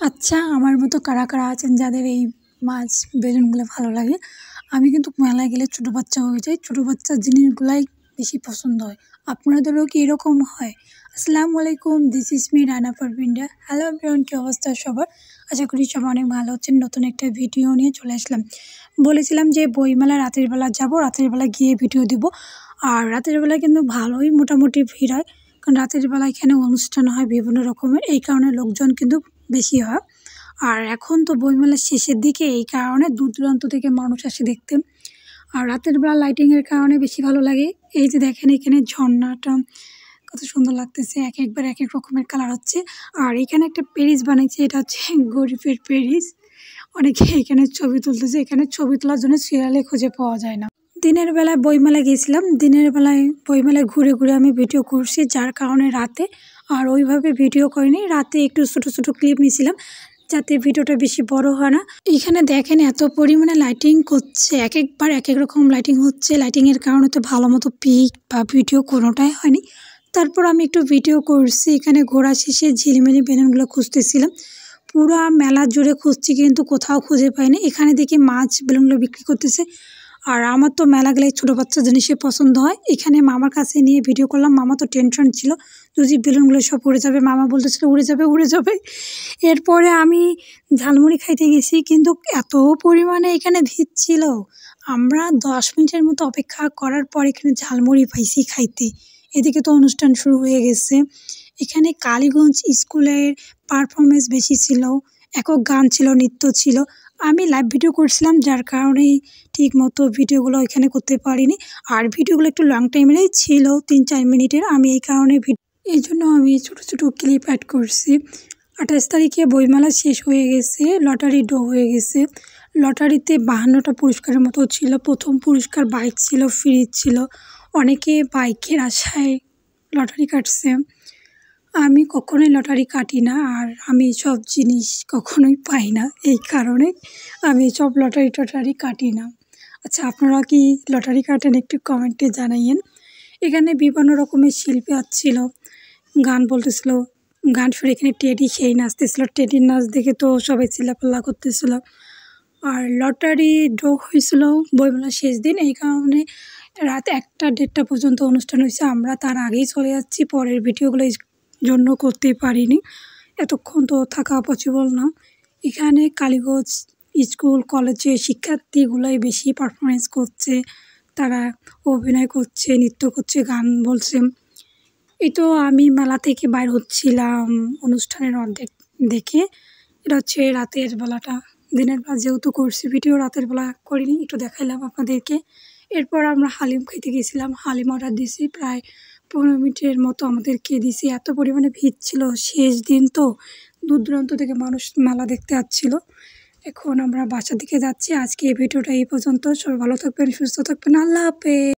আচ্ছা, আমার মতো কারা, কারা আছেন যাদের এই মাছ, বেলুনগুলো ভালো লাগে? আমি কিন্তু মেলায় গেলে ছোটো বাচ্চা হয়ে যাই। ছোটো বাচ্চার জিনিসগুলাই বেশি পছন্দ হয়। আপনাদেরও কি এরকম হয়? আসসালামু আলাইকুম, this is me Rana Parvin. Hello everyone, কী অবস্থা সবার? আশা করি সবাই অনেক ভালো হচ্ছেন। নতুন একটা ভিডিও নিয়ে চলে আসলাম। বলেছিলাম যে বইমেলা রাতের বেলা যাব, রাতের বেলা গিয়ে ভিডিও দিব। আর রাতের বেলা কিন্তু ভালোই মোটামুটি ভিড় হয়, কারণ রাতের বেলা এখানে অনুষ্ঠান হয় বিভিন্ন রকমের, এই কারণে লোকজন কিন্তু বেশি হয়। আর এখন তো বইমেলার শেষের দিকে, এই কারণে দূর দূরান্ত থেকে মানুষ আসে দেখতে। আর রাতের বেলা লাইটিংয়ের কারণে বেশি ভালো লাগে। এই যে দেখেন এখানে ঝর্ণাটা কত সুন্দর লাগতেছে, একবার এক এক রকমের কালার হচ্ছে। আর এখানে একটা পেরিস বানাইছে, এটা হচ্ছে গরিবের পেরিস। অনেকে এখানে ছবি তুলতেছে, এখানে ছবি তোলার জন্য সিরিয়ালে খুঁজে পাওয়া যায় না। দিনের বেলায় বইমেলা গিয়েছিলাম, দিনের বেলায় বইমেলায় ঘুরে ঘুরে আমি ভিডিও করছি, যার কারণে রাতে আর ওইভাবে ভিডিও করিনি। রাতে একটু ছোটো ছোটো ক্লিপ নিয়েছিলাম যাতে ভিডিওটা বেশি বড় হয় না। এখানে দেখেন এত পরিমাণে লাইটিং করছে, এক একবার এক এক রকম লাইটিং হচ্ছে। লাইটিংয়ের কারণে তো ভালো মতো পিক বা ভিডিও কোনোটাই হয়নি। তারপর আমি একটু ভিডিও করছি। এখানে ঘোরা শেষে ঝিলিমিলি বেলুনগুলো খুঁজতেছিলাম, পুরো মেলা জুড়ে খুঁজছি কিন্তু কোথাও খুঁজে পাইনি। এখানে দেখি মাছ বেলুনগুলো বিক্রি করতেছে। আর আমার তো মেলা গেলে ছোটো বাচ্চা জিনিসই পছন্দ হয়। এখানে মামার কাছে নিয়ে ভিডিও করলাম। মামা তো টেনশন ছিল যদি বেলুনগুলো সব উড়ে যাবে, মামা বলতেছিল উড়ে যাবে উড়ে যাবে। এরপরে আমি ঝালমুড়ি খাইতে গেছি, কিন্তু এত পরিমাণে এখানে ভিড় ছিল, আমরা 10 মিনিটের মতো অপেক্ষা করার পর এখানে ঝালমুড়ি পাইছি খাইতে। এদিকে তো অনুষ্ঠান শুরু হয়ে গেছে। এখানে কালীগঞ্জ স্কুলের পারফরমেন্স বেশি ছিল, একক গান ছিল, নৃত্য ছিল। আমি লাইভ ভিডিও করছিলাম, যার কারণেই ঠিক মতো ভিডিওগুলো এখানে করতে পারিনি। আর ভিডিওগুলো একটু লং টাইমেরই ছিল, 3-4 মিনিটের। আমি এই কারণে এই জন্য আমি ছোটো ছোটো ক্লিপ অ্যাড করছি। 28 তারিখে বইমেলা শেষ হয়ে গেছে, লটারি ড্র হয়ে গেছে। লটারিতে 52টা পুরস্কারের মতো ছিল। প্রথম পুরস্কার বাইক ছিল, ফ্রিজ ছিল। অনেকে বাইকের আশায় লটারি কাটছে। আমি কখনোই লটারি কাটি না, আর আমি সব জিনিস কখনোই পাই না, এই কারণে আমি সব লটারি টটারি কাটি না। আচ্ছা, আপনারা কি লটারি কাটেন? একটু কমেন্টে জানাইয়েন। এখানে বিভিন্ন রকমের শিল্পী আসছিল, গান বলতেছিল, গান শুনে এখানে টেডি সেই নাচতেছিল। টেডির নাচ দেখে তো সবাই চিল্লাপাল্লা করতেছিল। আর লটারি ড্র হয়েছিল বইমেলার শেষ দিন, এই কারণে রাত 1টা-1:30 পর্যন্ত অনুষ্ঠান হয়েছে। আমরা তার আগেই চলে যাচ্ছি, পরের ভিডিওগুলো জন্য করতে পারিনি, এতক্ষণ তো থাকা পসিবল না। এখানে কালীগঞ্জ স্কুল কলেজে শিক্ষার্থীগুলোই বেশি পারফরমেন্স করছে, তারা অভিনয় করছে, নৃত্য করছে, গান বলছে। এই তো আমি মেলা থেকে বাইর হচ্ছিলাম অনুষ্ঠানের অর্ধেক দেখে। এটা হচ্ছে রাতের বেলাটা। দিনের বেলা যেহেতু করছি ভিডিও, রাতের বেলা করিনি, একটু দেখাইলাম আপনাদেরকে। এরপর আমরা হালিম খাইতে গেছিলাম, হালিম অর্ডার দিয়েছি, প্রায় 15 মিনিটের মতো আমাদেরকে দিয়েছি। এত পরিমাণে ভিড় ছিল, শেষ দিন তো দূর দূরান্ত থেকে মানুষ মেলা দেখতে আসছিল। এখন আমরা বাসার দিকে যাচ্ছি। আজকে এই ভিডিওটা এই পর্যন্ত। সবাই ভালো থাকবেন, সুস্থ থাকবেন, আল্লাহ হাফেজ।